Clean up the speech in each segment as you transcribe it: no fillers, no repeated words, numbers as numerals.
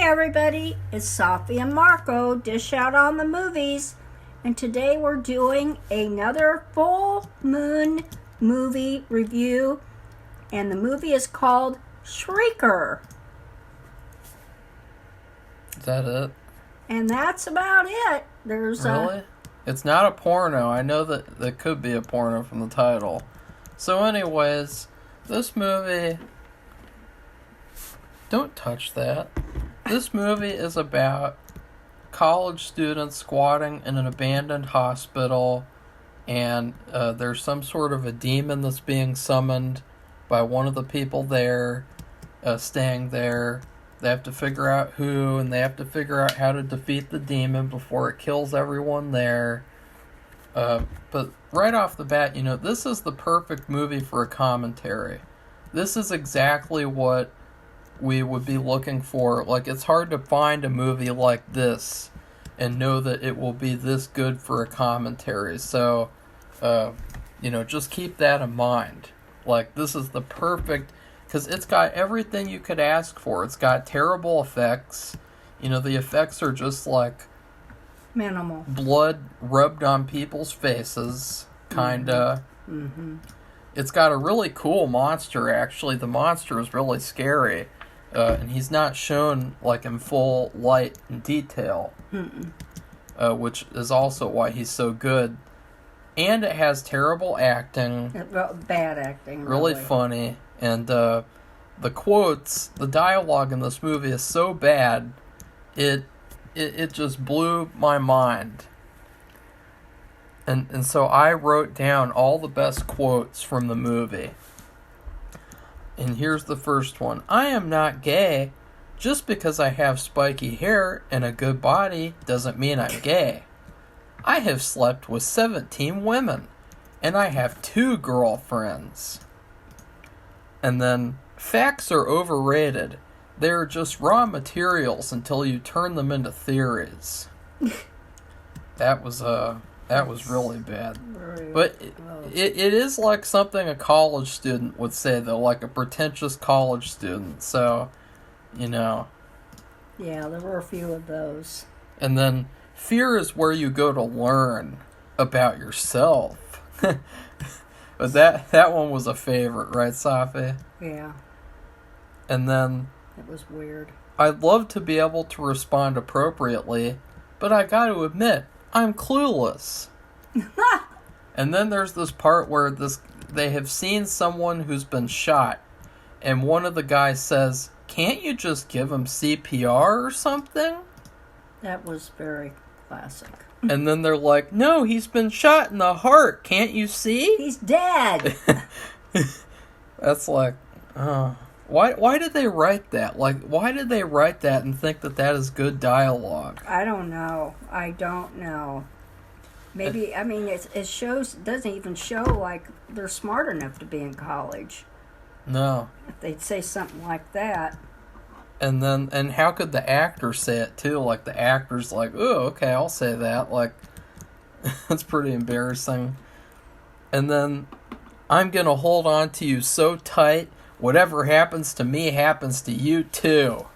everybody, it's Sophie and Marco, Dish Out on the Movies, and today we're doing another full moon movie review, and the movie is called Shrieker. Is that it? And that's about it. There's Really? It's not a porno. I know that could be a porno from the title. So anyways, this movie... Don't touch that. This movie is about college students squatting in an abandoned hospital, and there's some sort of a demon that's being summoned by one of the people there, staying there. They have to figure out who, and they have to figure out how to defeat the demon before it kills everyone there. But right off the bat, this is the perfect movie for a commentary. This is exactly what we would be looking for. Like, it's hard to find a movie like this and know that it will be this good for a commentary. So, just keep that in mind. Like, this is the perfect, because it's got everything you could ask for. It's got terrible effects. The effects are just like minimal. Blood rubbed on people's faces, kinda. Mm-hmm. It's got a really cool monster, actually. The monster is really scary. And he's not shown like in full light and detail, which is also why he's so good. And it has terrible acting, bad acting, really funny, and the quotes, the dialogue in this movie is so bad, it just blew my mind. And so I wrote down all the best quotes from the movie. And here's the first one. I am not gay. Just because I have spiky hair and a good body doesn't mean I'm gay. I have slept with 17 women, and I have 2 girlfriends. And then, facts are overrated. They are just raw materials until you turn them into theories. That was really bad. But it is like something a college student would say, though, like a pretentious college student. So, Yeah, there were a few of those. And then, fear is where you go to learn about yourself. But that one was a favorite, right, Safi? Yeah. And then... It was weird. I'd love to be able to respond appropriately, but I gotta admit, I'm clueless. And then there's this part where they have seen someone who's been shot, and one of the guys says, "Can't you just give him CPR or something?" That was very classic. And then they're like, "No, he's been shot in the heart. Can't you see? He's dead." That's like, why did they write that? Like, why did they write that and think that is good dialogue? I don't know. Maybe, it doesn't even show like they're smart enough to be in college. No. If they'd say something like that. And how could the actor say it too? Like, the actor's like, "Oh, okay, I'll say that." Like, that's pretty embarrassing. And then, "I'm gonna hold on to you so tight, whatever happens to me happens to you too."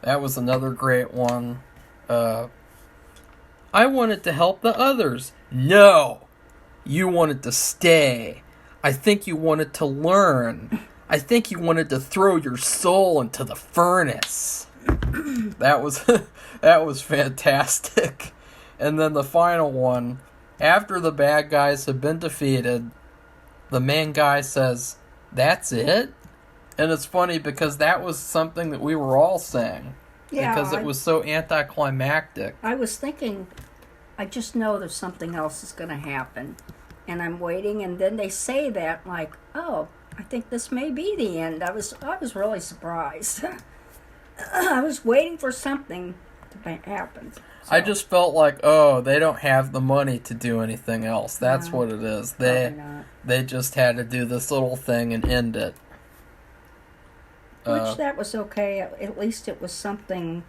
That was another great one. "I wanted to help the others." "No! You wanted to stay. I think you wanted to learn. I think you wanted to throw your soul into the furnace." That was fantastic. And then the final one. After the bad guys have been defeated, the main guy says, "That's it?" And it's funny because that was something that we were all saying. Yeah, because it was so anticlimactic. I was thinking, I just know there's something else is going to happen. And I'm waiting, and then they say that, like, "Oh, I think this may be the end." I was really surprised. I was waiting for something to happen. So. I just felt like, they don't have the money to do anything else. That's what it is. They just had to do this little thing and end it. Which, that was okay. At least it was something,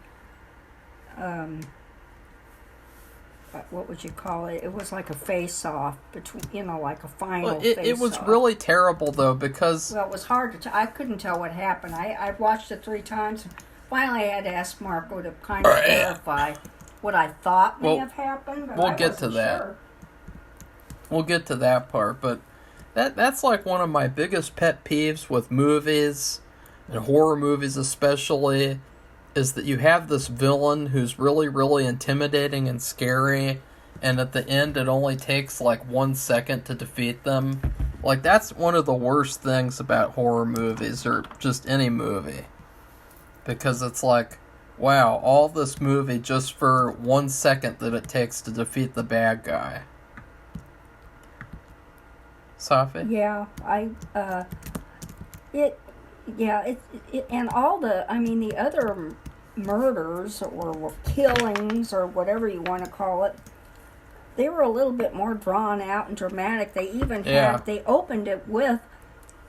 what would you call it? It was like a face-off between, like a final face-off. It was really terrible, though, because... Well, it was hard to I couldn't tell what happened. I watched it 3 times. finally I had to ask Marco to kind of clarify what I thought may have happened. But we'll get to that. Sure. We'll get to that part, but that's like one of my biggest pet peeves with movies, and horror movies especially, is that you have this villain who's really, really intimidating and scary, and at the end it only takes like 1 second to defeat them. Like, that's one of the worst things about horror movies, or just any movie. Because it's like, wow, all this movie just for 1 second that it takes to defeat the bad guy. Safi? Yeah, and all the other murders or killings or whatever you want to call it, they were a little bit more drawn out and dramatic. They even they opened it with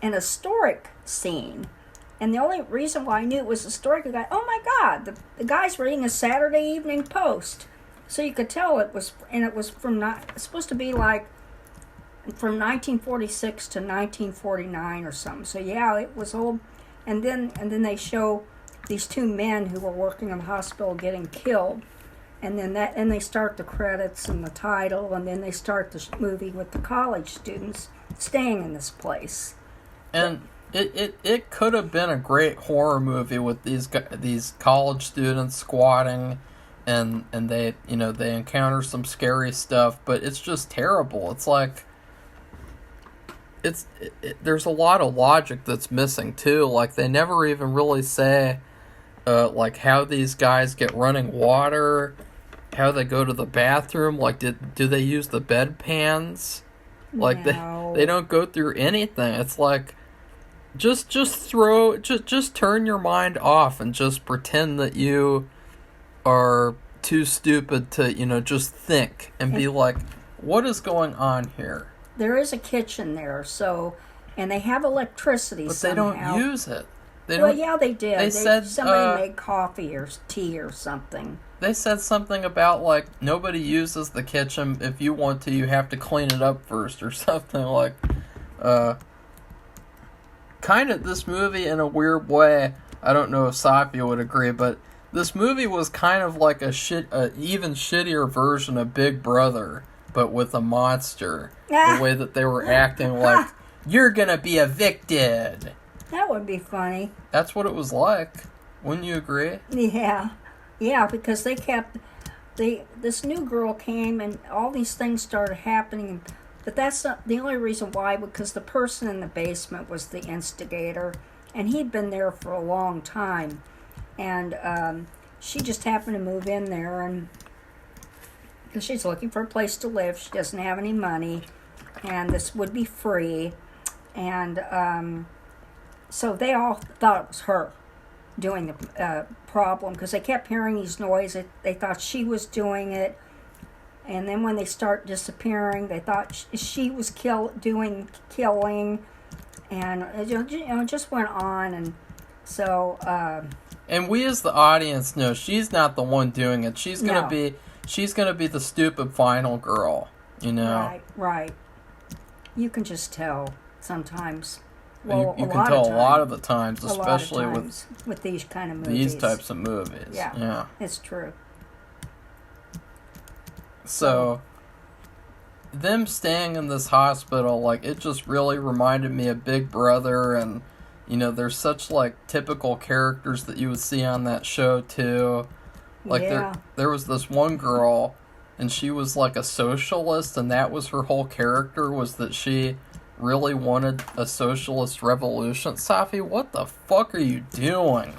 an historic scene. And the only reason why I knew it was historic, I got, oh my God, the guy's reading a Saturday Evening Post. So you could tell it was it's supposed to be like from 1946 to 1949 or something. So yeah, it was old. And then they show these two men who were working in the hospital getting killed. And then they start the credits and the title, and then they start the movie with the college students staying in this place. And it could have been a great horror movie with these college students squatting, and they encounter some scary stuff, but it's just terrible. It's like there's a lot of logic that's missing too. Like, they never even really say like how these guys get running water, how they go to the bathroom. Like, do they use the bedpans? Like, no. they don't go through anything. It's like, just turn your mind off and just pretend that you are too stupid to just think and be like, what is going on here? There is a kitchen there, and they have electricity, but somehow. They don't use it. Yeah, they did. They said somebody made coffee or tea or something. They said something about, like, nobody uses the kitchen. If you want to, you have to clean it up first or something. Like, kind of this movie in a weird way. I don't know if Safi would agree, but this movie was kind of like a even shittier version of Big Brother, but with a monster. The way that they were acting, like, you're gonna be evicted. That would be funny. That's what it was like. Wouldn't you agree? Yeah, because this new girl came and all these things started happening, but that's not the only reason why, because the person in the basement was the instigator, and he'd been there for a long time, and she just happened to move in there, and because she's looking for a place to live, she doesn't have any money, and this would be free, and so they all thought it was her doing the problem, because they kept hearing these noises. They thought she was doing it, and then when they start disappearing, they thought she was killing, and it just went on, and so. And we as the audience know she's not the one doing it. She's gonna be the stupid final girl, Right. You can just tell sometimes. Well, you can tell a lot of the times, especially with these kind of movies. These types of movies. Yeah. It's true. So, them staying in this hospital, like, it just really reminded me of Big Brother, and, there's such, like, typical characters that you would see on that show, too. Like, there was this one girl, and she was, like, a socialist, and that was her whole character, was that she really wanted a socialist revolution. Safi, what the fuck are you doing?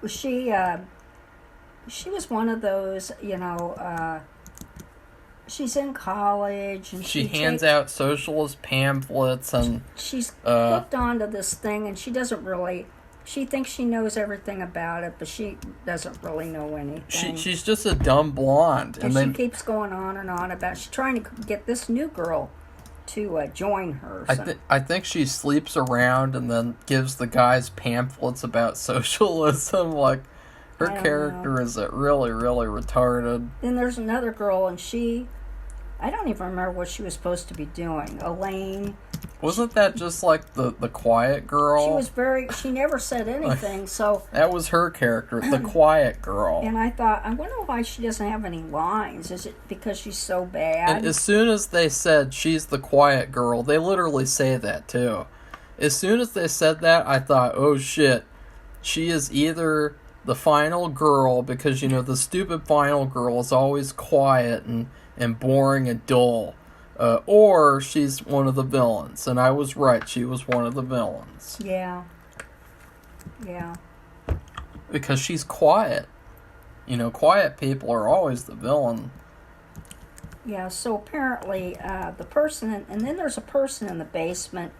She was one of those, she's in college, and she hands out socialist pamphlets, and she's hooked onto this thing, and she doesn't really. She thinks she knows everything about it, but she doesn't really know anything. She's just a dumb blonde. And she keeps going on and on about... She's trying to get this new girl to join her. I think she sleeps around and then gives the guys pamphlets about socialism. Like, her character is really, really retarded. Then there's another girl, and I don't even remember what she was supposed to be doing. Elaine. Wasn't that just like the quiet girl? She was she never said anything, so... That was her character, the quiet girl. And I thought, I wonder why she doesn't have any lines. Is it because she's so bad? And as soon as they said she's the quiet girl, they literally say that too. As soon as they said that, I thought, oh shit, she is either the final girl, because, you know, the stupid final girl is always quiet and boring and dull. Or she's one of the villains. And I was right, she was one of the villains. Yeah. Yeah. Because she's quiet. You know, quiet people are always the villain. Yeah, so apparently the person, and then there's a person in the basement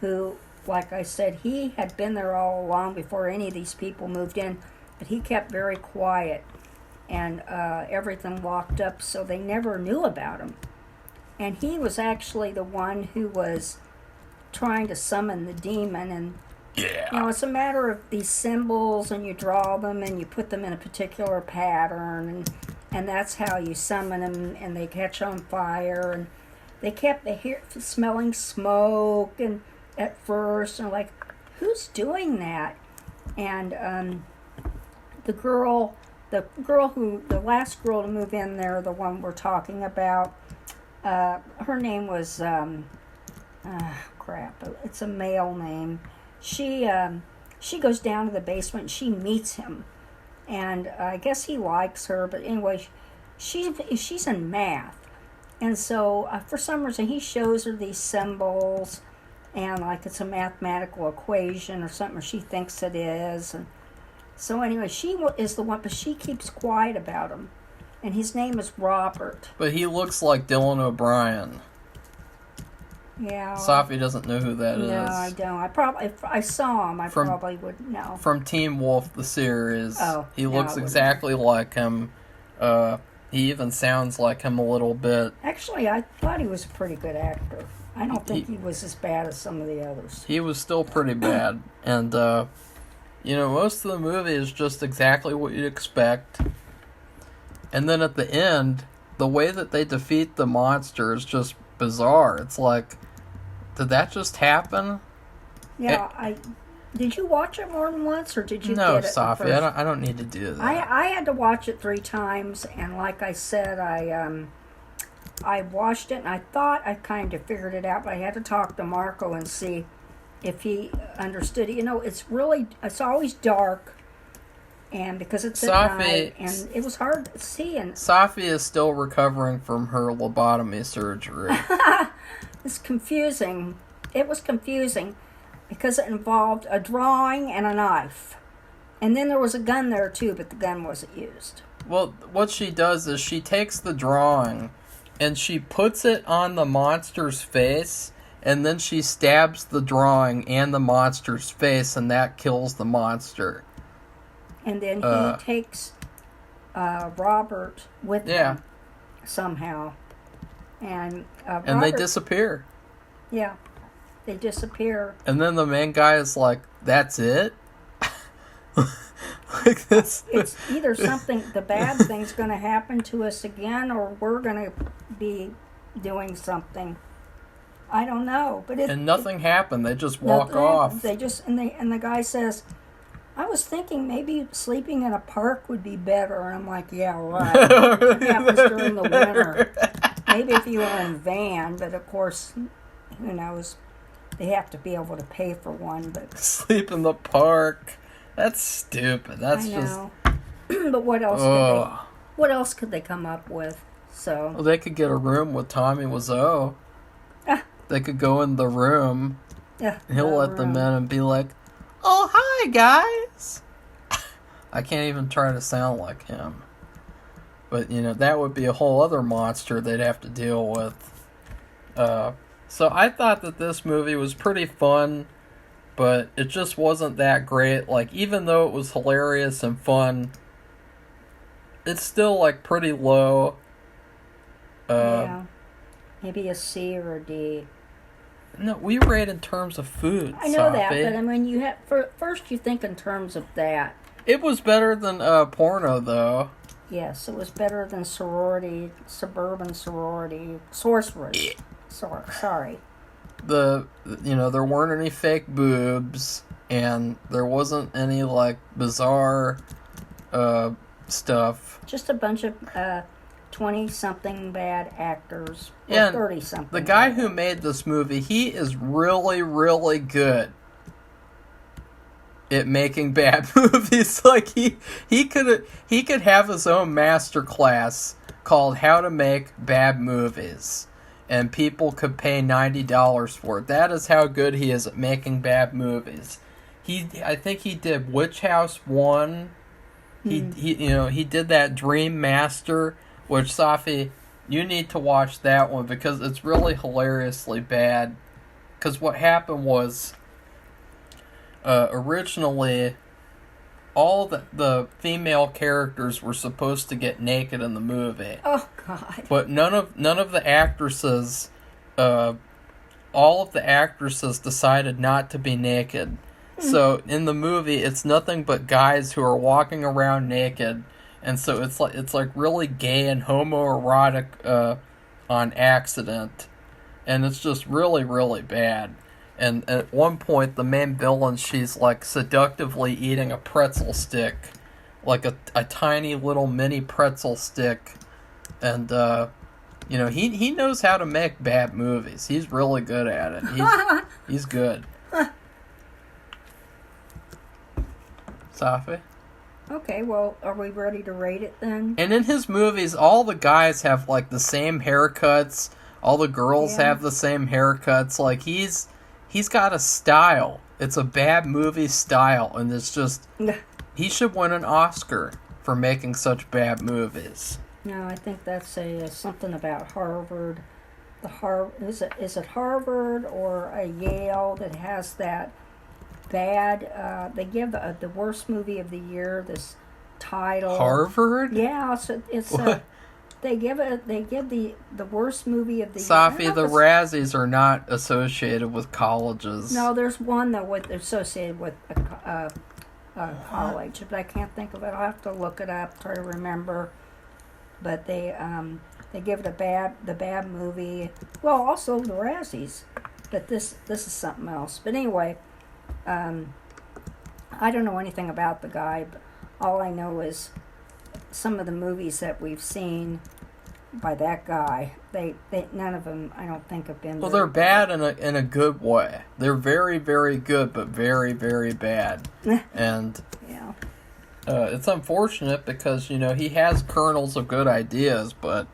who, like I said, he had been there all along before any of these people moved in, but he kept very quiet and everything locked up, so they never knew about him. And he was actually the one who was trying to summon the demon. And yeah, you know, it's a matter of these symbols, and you draw them and you put them in a particular pattern, and that's how you summon them, and they catch on fire. And they hear smelling smoke, and at first, and like, who's doing that? And the last girl to move in there, the one we're talking about, her name was, it's a male name. She goes down to the basement and she meets him. And I guess he likes her, but anyway, she's in math. And so, for some reason, he shows her these symbols, and like it's a mathematical equation or something, or she thinks it is. And so anyway, she is the one, but she keeps quiet about him. And his name is Robert. but he looks like Dylan O'Brien. Yeah. Safi doesn't know who that is. No, I don't. If I saw him, probably would know. From Teen Wolf, the series. Oh, he looks exactly like him. He even sounds like him a little bit. Actually, I thought he was a pretty good actor. I don't think he was as bad as some of the others. He was still pretty bad. And, you know, most of the movie is just exactly what you'd expect. And then at the end, the way that they defeat the monster is just bizarre. It's like, did that just happen? Yeah, did you watch it more than once, or did you No, get it Safi, I don't need to do that. I had to watch it 3 times, and like I said, I watched it, and I thought I kind of figured it out, but I had to talk to Marco and see if he understood it. You know, it's always dark, and because it's at night, and it was hard to see. And Safi is still recovering from her lobotomy surgery. It's confusing. It was confusing because it involved a drawing and a knife. And then there was a gun there too, but the gun wasn't used. Well, what she does is she takes the drawing and she puts it on the monster's face, and then she stabs the drawing and the monster's face, and that kills the monster. And then he takes Robert with him somehow. And and they disappear. Yeah, they disappear. And then the main guy is like, "That's it." Like this. It's either the bad thing's going to happen to us again, or we're going to be doing something. I don't know, but nothing happened. They just walk off. They just and the guy says, "I was thinking maybe sleeping in a park would be better." And I'm like, "Yeah, right." It happens during the winter. Maybe if you were in a van, but of course, who knows? They have to be able to pay for one. But sleep in the park. That's stupid. That's just. But what else? What else could they come up with? So. Well, they could get a room with Tommy Wiseau. They could go in the room. Yeah. He'll let them in and be like, "Oh, hi guys." I can't even try to sound like him. But, you know, that would be a whole other monster they'd have to deal with. So I thought that this movie was pretty fun, but it just wasn't that great. Like, even though it was hilarious and fun, it's still, like, pretty low. Yeah. Maybe a C or a D. No, we rate in terms of food, I know Safi. that, but I mean, first you think in terms of that. It was better than porno, though. Yes, it was better than suburban sorority. Sorcery. Sorry. there weren't any fake boobs, and there wasn't any like bizarre stuff. Just a bunch of 20-something bad actors, or And 30-something. the guy who made this movie, he is really, really good at making bad movies. Like he could have his own master class called How to Make Bad Movies, and people could pay $90 for it. That is how good he is at making bad movies. I think he did Witch House 1. He did that Dream Master, which, Safi, you need to watch that one because it's really hilariously bad. Because what happened was, originally, all the female characters were supposed to get naked in the movie. Oh God! But none of the actresses, all of the actresses decided not to be naked. So in the movie, it's nothing but guys who are walking around naked, and so it's like really gay and homoerotic on accident, and it's just really, really bad. And at one point, the main villain, she's like seductively eating a pretzel stick, like a tiny little mini pretzel stick, and he knows how to make bad movies. He's really good at it. He's good. Safi? Okay, well, are we ready to rate it then? And in his movies, all the guys have like the same haircuts. All the girls have the same haircuts. Like he's got a style. It's a bad movie style, and it's just he should win an Oscar for making such bad movies. No, I think that's something about Harvard. Is it Harvard or a Yale that has that bad? They give the worst movie of the year this title. Harvard? Yeah, so it's they give the worst movie of the year. Safi, the Razzies are not associated with colleges. No, there's one though associated with a college, but I can't think of it. I'll have to look it up, try to remember. But they give it the bad movie. Well, also the Razzies, but this is something else. But anyway, I don't know anything about the guy, but all I know is some of the movies that we've seen by that guy, they none of them I don't think have been. Well, they're bad in a good way. They're very, very good, but very, very bad. And yeah, it's unfortunate because he has kernels of good ideas, but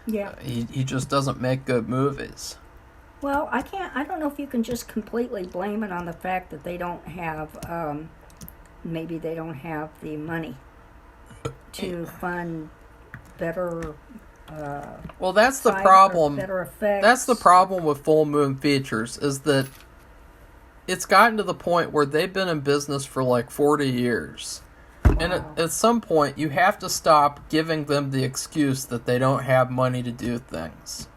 he just doesn't make good movies. Well, I don't know if you can just completely blame it on the fact that they don't have maybe they don't have the money to fund better. Well, that's the problem. Better effects. That's the problem with Full Moon Features, is that it's gotten to the point where they've been in business for like 40 years. Wow. And at some point, you have to stop giving them the excuse that they don't have money to do things.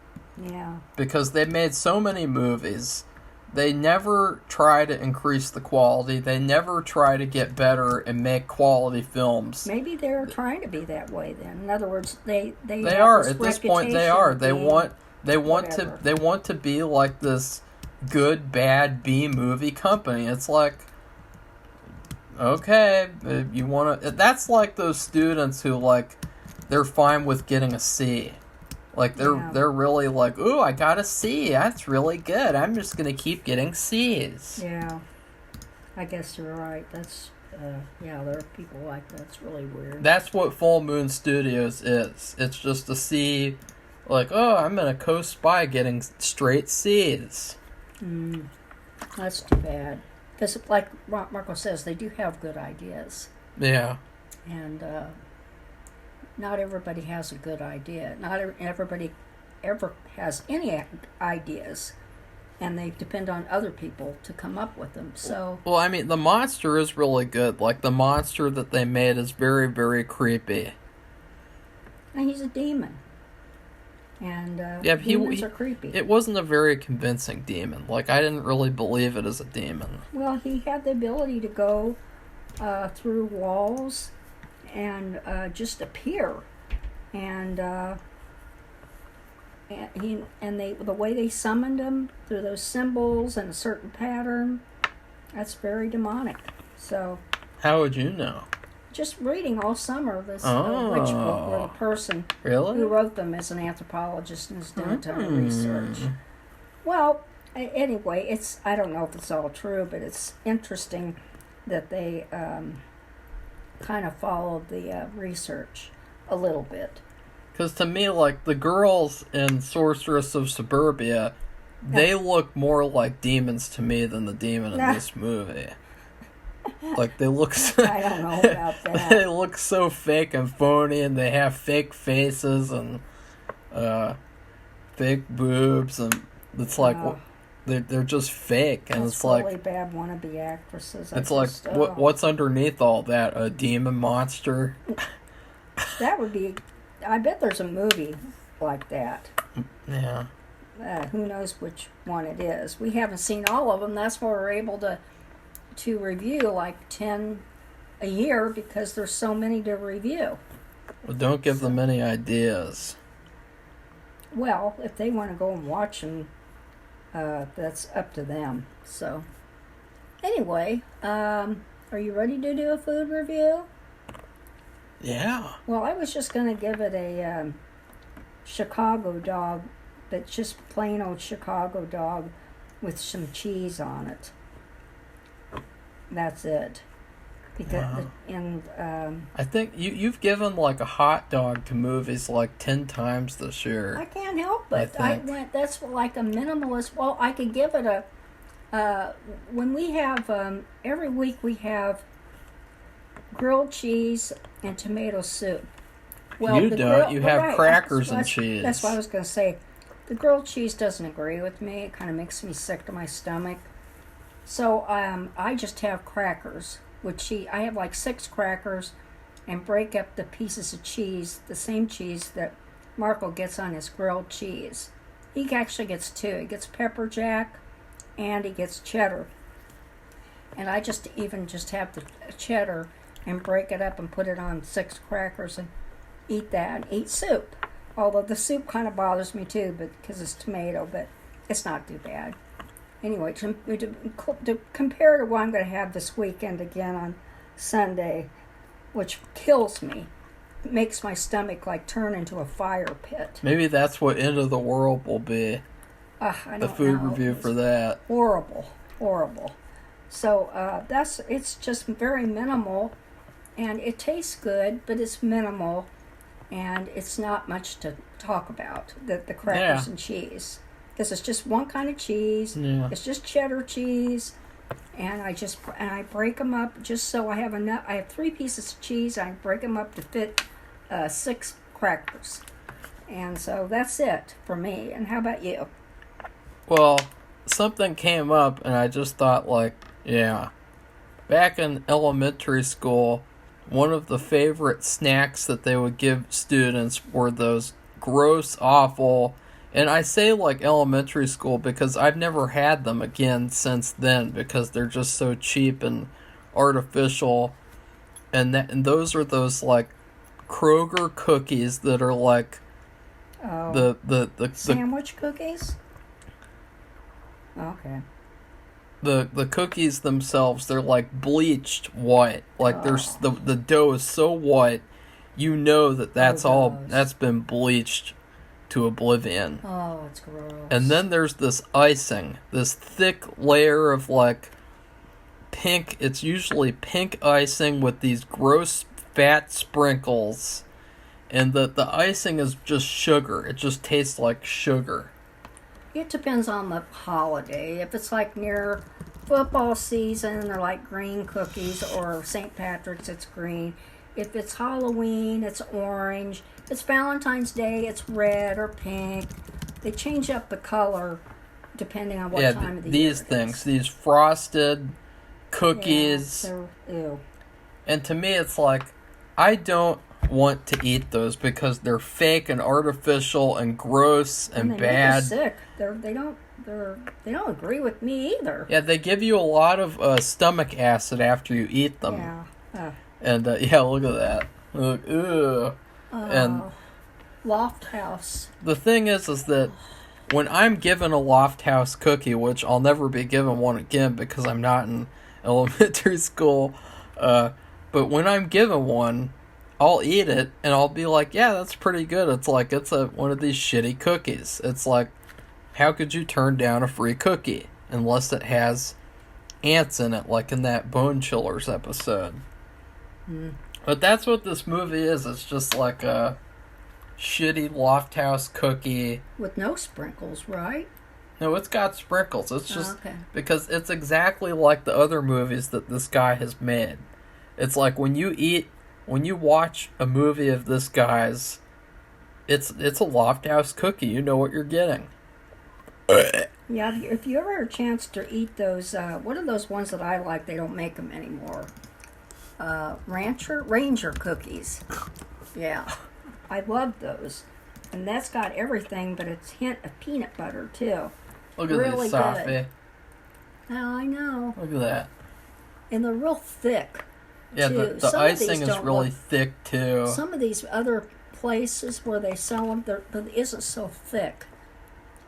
Yeah. Because they've made so many movies. They never try to increase the quality. They never try to get better and make quality films. Maybe they're trying to be that way then. In other words, they are at this point. They are. They want whatever. to be like this good bad B movie company. It's like, okay, you want to. That's like those students who like they're fine with getting a C. Like they're really like, ooh, I got a C. That's really good. I'm just gonna keep getting C's. Yeah, I guess you're right. That's there are people like that. It's really weird. That's what Full Moon Studios is. It's just a C. Like, oh, I'm in a co-spy getting straight C's. That's too bad. Because like Marco says, they do have good ideas. Yeah. And not everybody has a good idea. Not everybody ever has any ideas, and they depend on other people to come up with them. So, well, I mean, the monster is really good. Like the monster that they made is very, very creepy. And he's a demon, and demons are creepy. It wasn't a very convincing demon. Like I didn't really believe it as a demon. Well, he had the ability to go through walls and just appear, and the way they summoned him through those symbols and a certain pattern, that's very demonic. So, how would you know? Just reading all summer this witch book where the person who wrote them is an anthropologist and has done a ton of research. Well, anyway, I don't know if it's all true, but it's interesting that they kind of followed the research a little bit. Because to me, like, the girls in Sorceress of Suburbia, they look more like demons to me than the demon in this movie. Like, they look so, I don't know about that. They look so fake and phony, and they have fake faces and fake boobs, and it's like they're just fake, and it's like really bad wannabe actresses. It's like what's underneath all that? A demon monster? That would be. I bet there's a movie like that. Yeah. Who knows which one it is? We haven't seen all of them. That's why we're able to review like 10 a year because there's so many to review. Well, don't give them any ideas. Well, if they want to go and watch them, that's up to them. So, anyway, are you ready to do a food review? Yeah. Well, I was just going to give it a Chicago dog, but just plain old Chicago dog with some cheese on it. That's it. Because I think you've given like a hot dog to movies like 10 times this year. I can't help it. That's like a minimalist. Well, I could give it when we have every week we have grilled cheese and tomato soup. Well, you don't. You have crackers and cheese. That's what I was going to say. The grilled cheese doesn't agree with me. It kind of makes me sick to my stomach. So I just have crackers with cheese. I have like 6 crackers and break up the pieces of cheese, the same cheese that Marco gets on his grilled cheese. He actually gets 2. He gets pepper jack and he gets cheddar. And I just have the cheddar and break it up and put it on 6 crackers and eat that and eat soup. Although the soup kind of bothers me too, because it's tomato, but it's not too bad. Anyway, to compare to what I'm going to have this weekend again on Sunday, which kills me, it makes my stomach like turn into a fire pit. Maybe that's what End of the World will be. The food review for that. Horrible. So it's just very minimal, and it tastes good, but it's minimal, and it's not much to talk about. The crackers and cheese. Because it's just one kind of cheese. Yeah. It's just cheddar cheese, and I break them up just so I have enough. I have 3 pieces of cheese. I break them up to fit 6 crackers, and so that's it for me. And how about you? Well, something came up, and I just thought, back in elementary school, one of the favorite snacks that they would give students were those gross, awful. And I say like elementary school because I've never had them again since then because they're just so cheap and artificial. And those are those like Kroger cookies that are like the sandwich cookies. Okay. The cookies themselves, they're like bleached white. Like the dough is so white, you know that's been bleached to oblivion. Oh, it's gross. And then there's this icing, this thick layer of like pink. It's usually pink icing with these gross fat sprinkles, and the icing is just sugar. It just tastes like sugar. It depends on the holiday. If it's like near football season, they're like green cookies, or St. Patrick's, it's green. If it's Halloween, it's orange. If it's Valentine's Day, it's red or pink. They change up the color depending on what time of the year. These things, these frosted cookies. Yeah, ew. And to me, it's like, I don't want to eat those because they're fake and artificial and gross and bad. Make you sick. They don't agree with me either. Yeah, they give you a lot of stomach acid after you eat them. Yeah. And look at that. Look, ew. Oh. Loft House. The thing is that when I'm given a Loft House cookie, which I'll never be given one again because I'm not in elementary school, but when I'm given one, I'll eat it and I'll be like, yeah, that's pretty good. It's like it's one of these shitty cookies. It's like, how could you turn down a free cookie unless it has ants in it, like in that Bone Chillers episode? But that's what this movie is. It's just like a shitty Loft House cookie with no sprinkles, right? No, it's got sprinkles. It's just okay. Because it's exactly like the other movies that this guy has made. It's like when you watch a movie of this guy's, it's a Loft House cookie. You know what you're getting. Yeah, if you ever had a chance to eat those, what are those ones that I like? They don't make them anymore. Ranger cookies. Yeah, I love those. And that's got everything, but it's hint of peanut butter, too. Look at really these, Safi. good. Oh, I know. Look at that. And they're real thick, yeah, too. the icing is really thick, too. Some of these other places where they sell them, it isn't so thick.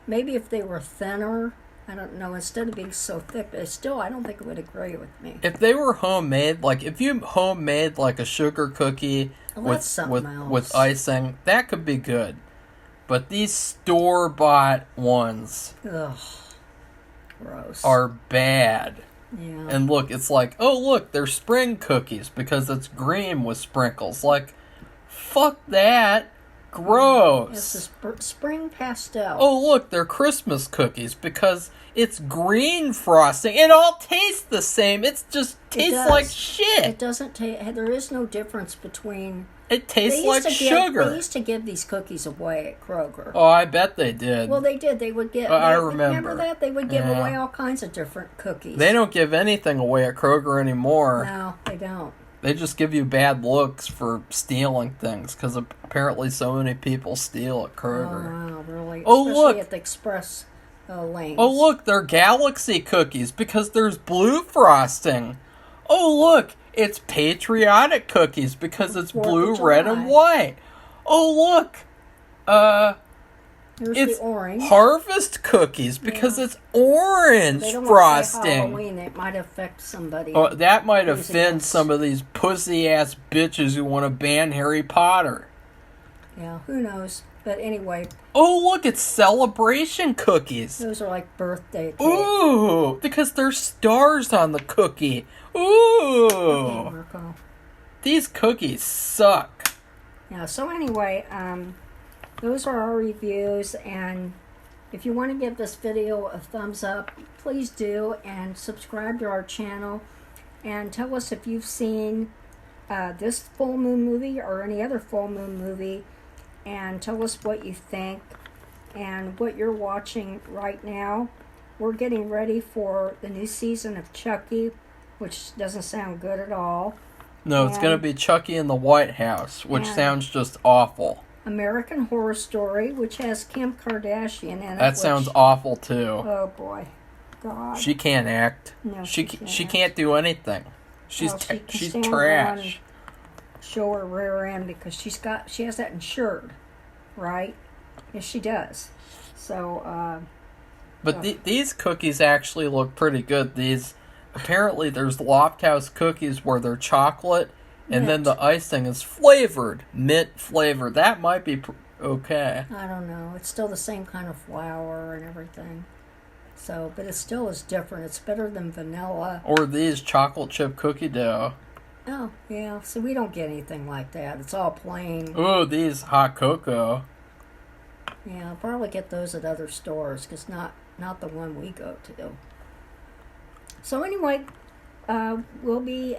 Maybe if they were thinner, I don't know, instead of being so thick, but still, I don't think it would agree with me. If they were homemade, like if you homemade like a sugar cookie with icing, that could be good. But these store-bought ones gross. Are bad. Yeah. And look, it's like, oh look, they're spring cookies because it's green with sprinkles. Like, fuck that. Gross. It's a spring pastel. Oh, look, they're Christmas cookies because it's green frosting. It all tastes the same. It just tastes like shit. It doesn't taste. There is no difference between. It tastes like sugar. They used to give these cookies away at Kroger. Oh, I bet they did. Well, they did. They would get. I remember. Remember that? They would give away all kinds of different cookies. They don't give anything away at Kroger anymore. No, they don't. They just give you bad looks for stealing things because apparently so many people steal at Kroger. Oh, wow, really? Oh, especially look. at the express lanes. Oh, look, they're Galaxy cookies because there's blue frosting. Oh, look, it's patriotic cookies because it's blue, red, and white. Oh, look, Here's the orange. Harvest cookies because it's orange they don't frosting. Want to say Halloween. It might affect somebody. Oh, that might offend some of these pussy-ass bitches who want to ban Harry Potter. Yeah, who knows? But anyway. Oh, look, it's celebration cookies. Those are like birthday cakes. Ooh, because there's stars on the cookie. Ooh. Okay, Marco. These cookies suck. Yeah, so anyway, those are our reviews, and if you want to give this video a thumbs up, please do, and subscribe to our channel, and tell us if you've seen this full moon movie or any other full moon movie, and tell us what you think and what you're watching right now. We're getting ready for the new season of Chucky, which doesn't sound good at all. No, it's going to be Chucky in the White House, which sounds just awful. American Horror Story, which has Kim Kardashian in it. That sounds awful, too. Oh, boy. God. She can't act. No, she can't do anything. She's stand trash. Show her rear end because she has that insured, right? Yes, she does. So, But these cookies actually look pretty good. Apparently there's Loft House cookies where they're chocolate, and then the icing is flavored, mint flavored. That might be okay. I don't know. It's still the same kind of flour and everything. So, but it still is different. It's better than vanilla. Or these chocolate chip cookie dough. Oh, yeah. So we don't get anything like that. It's all plain. Ooh, these hot cocoa. Yeah, I'll probably get those at other stores, because not the one we go to. So anyway, we'll be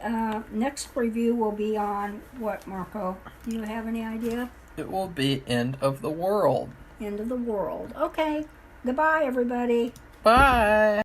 next review will be on what, Marco? Do you have any idea? It will be End of the World. End of the World. Okay. Goodbye, everybody. Bye.